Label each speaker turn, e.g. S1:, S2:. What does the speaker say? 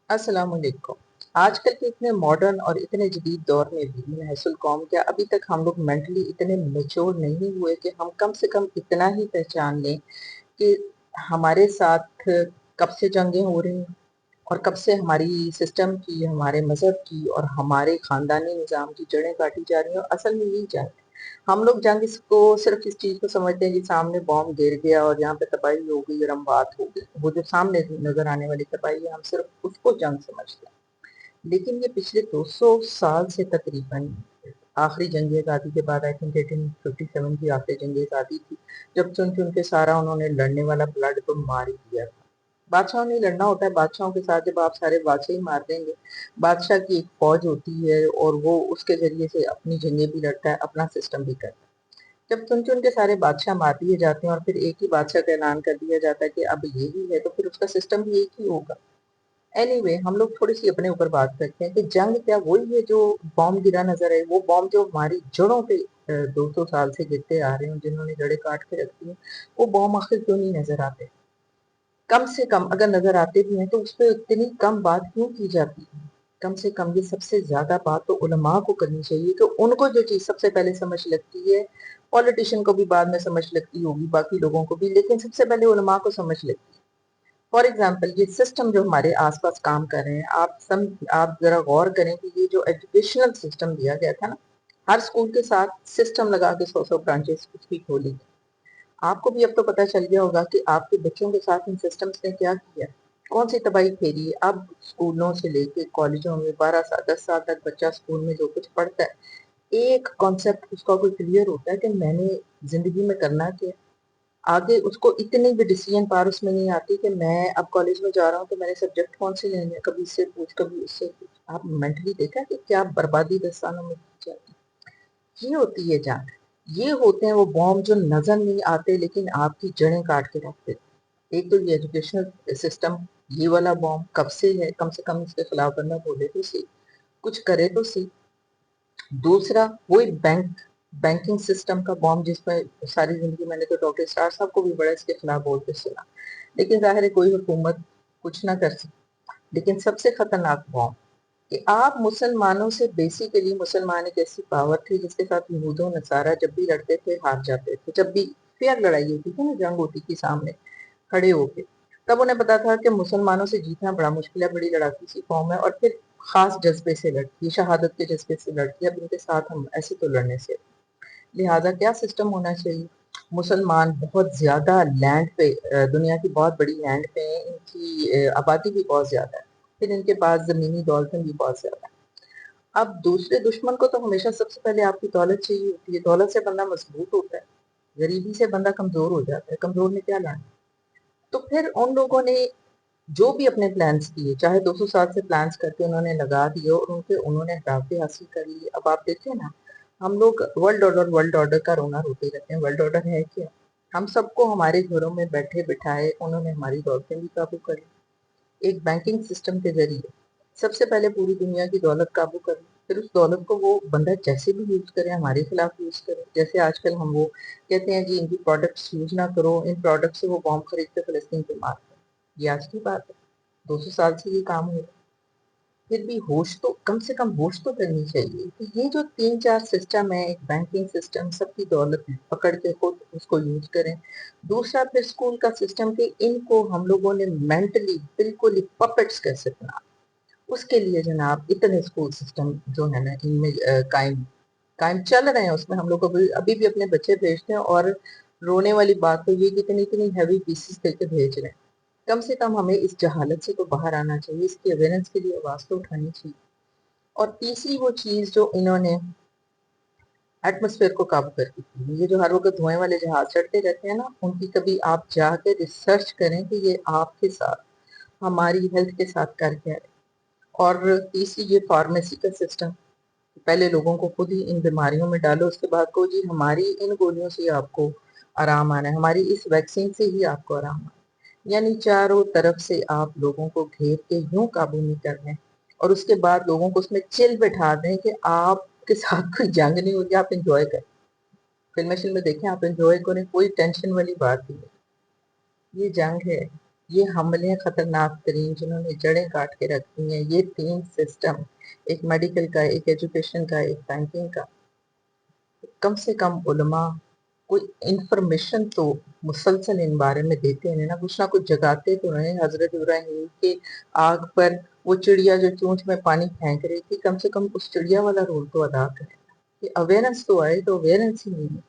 S1: السلام علیکم۔ آج کل کے اتنے ماڈرن اور اتنے جدید دور میں بھی میں حیث القوم کیا ابھی تک ہم لوگ مینٹلی اتنے میچور نہیں ہوئے کہ ہم کم سے کم اتنا ہی پہچان لیں کہ ہمارے ساتھ کب سے جنگیں ہو رہی ہیں اور کب سے ہماری سسٹم کی، ہمارے مذہب کی اور ہمارے خاندانی نظام کی جڑیں کاٹی جا رہی ہیں، اور اصل میں یہی جنگ ہے۔ ہم لوگ جنگ اس کو صرف اس چیز کو سمجھتے ہیں کہ سامنے بام گر گیا اور یہاں پہ تباہی ہو گئی اور اموات ہو گئی، وہ جو سامنے نظر آنے والی تباہی ہے ہم صرف اس کو جنگ سمجھتے ہیں۔ لیکن یہ پچھلے 200 سال سے تقریباً آخری جنگ آزادی کے بعد 1857 کی آخری جنگ آزادی تھی، جب چن چن کے سارا انہوں نے لڑنے والا بلڈ تو مار ہی دیا تھا۔ بادشاہوں نے لڑنا ہوتا ہے، بادشاہوں کے ساتھ جب آپ سارے بادشاہ ہی مار دیں گے، بادشاہ کی ایک فوج ہوتی ہے اور وہ اس کے ذریعے سے اپنی جنگیں بھی لڑتا ہے، اپنا سسٹم بھی کرتا ہے۔ جب چن چن کے سارے بادشاہ مار دیے جاتے ہیں اور پھر ایک ہی بادشاہ کا اعلان کر دیا جاتا ہے کہ اب یہی ہے، تو پھر اس کا سسٹم بھی ایک ہی ہوگا۔ اینی وے، ہم لوگ تھوڑی سی اپنے اوپر بات کرتے ہیں کہ جنگ کیا وہی ہے جو بام گرا نظر ہے، وہ بام جو ہماری جڑوں پہ 200 سال سے گرتے آ رہے ہیں، جنہوں نے جڑیں کاٹ کے رکھی ہیں، وہ بام آخر کیوں نہیں نظر آتے؟ کم سے کم اگر نظر آتے بھی ہیں تو اس پہ اتنی کم بات کیوں کی جاتی ہے؟ کم سے کم یہ سب سے زیادہ بات تو علماء کو کرنی چاہیے کہ ان کو جو چیز سب سے پہلے سمجھ لگتی ہے، پولیٹیشین کو بھی بعد میں سمجھ لگتی ہوگی، باقی لوگوں کو بھی، لیکن سب سے پہلے علماء کو سمجھ لگتی ہے۔ فار ایگزامپل، یہ سسٹم جو ہمارے آس پاس کام کر رہے ہیں، آپ ذرا غور کریں کہ یہ جو ایجوکیشنل سسٹم دیا گیا تھا نا، ہر اسکول کے ساتھ سسٹم لگا کے 100 برانچز اس کی کھولی تھی۔ آپ کو بھی اب تو پتہ چل گیا ہوگا کہ آپ کے بچوں کے ساتھ ان سسٹمز نے کیا کیا، کون سی تباہی پھیری ہے۔ اب اسکولوں سے لے کے کالجوں میں 12 سال 10 سال تک بچہ اسکول میں جو کچھ پڑھتا ہے، ایک کانسیپٹ اس کا کوئی کلیئر ہوتا ہے کہ میں نے زندگی میں کرنا کیا۔ آگے اس کو اتنی بھی ڈیسیژن پار اس میں نہیں آتی کہ میں اب کالج میں جا رہا ہوں تو میں نے سبجیکٹ کون سے لینے ہیں، کبھی اس سے پوچھ کبھی اس سے پوچھ۔ آپ مینٹلی دیکھا کہ کیا بربادی 10 سالوں میں کی جاتی ہے۔ یہ ہوتی ہے جنگ، یہ ہوتے ہیں وہ بام جو نظر نہیں آتے لیکن آپ کی جڑیں کاٹ کے رکھتے ہیں۔ ایک تو یہ ایجوکیشنل سسٹم، یہ والا بام کب سے ہے، کم سے کم اس کے خلاف بندہ بولے تو صحیح، کچھ کرے تو صحیح۔ دوسرا وہی بینکنگ سسٹم کا بام، جس میں ساری زندگی میں نے تو ڈاکٹر اسٹار صاحب کو بھی بڑا اس کے خلاف بولتے سنا، لیکن ظاہر ہے کوئی حکومت کچھ نہ کر سکتی۔ لیکن سب سے خطرناک بام کہ آپ مسلمانوں سے، بیسیکلی مسلمان ایک ایسی پاور تھی جس کے ساتھ یہود و نصارہ جب بھی لڑتے تھے ہار جاتے تھے، جب بھی فیئر لڑائی ہوتی تھی نا، جنگ ہوتی تھی سامنے کھڑے ہو کے، تب انہیں پتا تھا کہ مسلمانوں سے جیتنا بڑا مشکل ہے، بڑی لڑاکی سی قوم ہے، اور پھر خاص جذبے سے لڑتی ہے، شہادت کے جذبے سے لڑتی ہے، اب ان کے ساتھ ہم ایسے تو لڑنے سے۔ لہٰذا کیا سسٹم ہونا چاہیے؟ مسلمان بہت زیادہ لینڈ پہ، دنیا کی بہت بڑی لینڈ پہ ہیں، ان کی آبادی بھی بہت زیادہ ہے، پھر ان کے پاس زمینی دولتیں بھی بہت زیادہ ہیں۔ اب دوسرے دشمن کو تو ہمیشہ سب سے پہلے آپ کی دولت چاہیے ہوتی ہے، دولت سے بندہ مضبوط ہوتا ہے، غریبی سے بندہ کمزور ہو جاتا ہے، کمزور میں کیا لانا۔ تو پھر ان لوگوں نے جو بھی اپنے پلانس کیے، چاہے 200 سال سے پلانس کر کے انہوں نے لگا دیے اور انہوں نے اہداف حاصل کر لیے۔ اب آپ دیکھیں نا، ہم لوگ ورلڈ آرڈر کا رونا روتے رہتے ہیں، ورلڈ آرڈر ہے کیا؟ ہم سب کو ہمارے گھروں میں بیٹھے بٹھائے انہوں نے ہماری دولتیں بھی قابو کر لی، ایک بینکنگ سسٹم کے ذریعے۔ سب سے پہلے پوری دنیا کی دولت قابو کر لی، پھر اس دولت کو وہ بندہ جیسے بھی یوز کرے، ہمارے خلاف یوز کرے۔ جیسے آج کل ہم وہ کہتے ہیں جی ان کی پروڈکٹس یوز نہ کرو، ان پروڈکٹ سے وہ بام خرید کے فلسطین پہ مارتے ہیں۔ یہ آج کی بات ہے، 200 سال سے یہ کام ہو رہا ہے۔ پھر بھی ہوش تو کم سے کم ہوش تو کرنی چاہیے کہ یہ جو 3 4 سسٹم ہے، ایک بینکنگ سسٹم، سب کی دولت پکڑ کے خود اس کو یوز کریں۔ دوسرا پھر اسکول کا سسٹم کہ ان کو ہم لوگوں نے مینٹلی بالکل ہی پپٹس کیسے بنا، اس کے لیے جناب اتنے اسکول سسٹم جو ہے نا ان میں قائم چل رہے ہیں، اس میں ہم لوگ ابھی بھی اپنے بچے بھیجتے ہیں، اور رونے والی بات تو یہ کہ اتنی ہیوی پیسز دے کے بھیج رہے ہیں۔ کم سے کم ہمیں اس جہالت سے تو باہر آنا چاہیے، اس کی اویئرنس کے لیے آواز تو اٹھانی چاہیے۔ اور تیسری وہ چیز جو انہوں نے ایٹماسفیئر کو قابو کر کے کی، یہ جو ہر وقت دھوئیں والے جہاز چڑھتے رہتے ہیں نا، ان کی کبھی آپ جا کے ریسرچ کریں کہ یہ آپ کے ساتھ، ہماری ہیلتھ کے ساتھ کر کے آئے۔ اور تیسری یہ فارمیسی کا سسٹم، پہلے لوگوں کو خود ہی ان بیماریوں میں ڈالو، اس کے بعد کو جی ہماری ان گولیوں سے آپ کو آرام آنا ہے، ہماری اس ویکسین سے ہی آپ کو آرام آنا ہے۔ یعنی چاروں طرف سے آپ لوگوں کو گھیر کے یوں قابو میں کر لیں، اور اس کے بعد لوگوں کو اس میں چل بٹھا دیں کہ آپ کے ساتھ کوئی جنگ نہیں ہوگی، آپ انجوائے کریں۔ فلمیں میں دیکھیں، آپ انجوائے کریں، کوئی ٹینشن والی بات نہیں ہے۔ یہ جنگ ہے، یہ حملے خطرناک ترین جنہوں نے جڑیں کاٹ کے رکھ دی ہیں، یہ 3 سسٹم، ایک میڈیکل کا، ایک ایجوکیشن کا، ایک بینکنگ کا، کم سے کم علماء کوئی انفارمیشن تو مسلسل ان بارے میں دیتے ہیں نا، کچھ نہ کچھ جگاتے تو ہیں۔ حضرت ابراہیم کے آگ پر وہ چڑیا جو چونچ میں پانی پھینک رہی تھی، کم سے کم اس چڑیا والا رول تو ادا کرے، کہ اویئرنس تو آئے، تو اویئرنس ہی نہیں ہے۔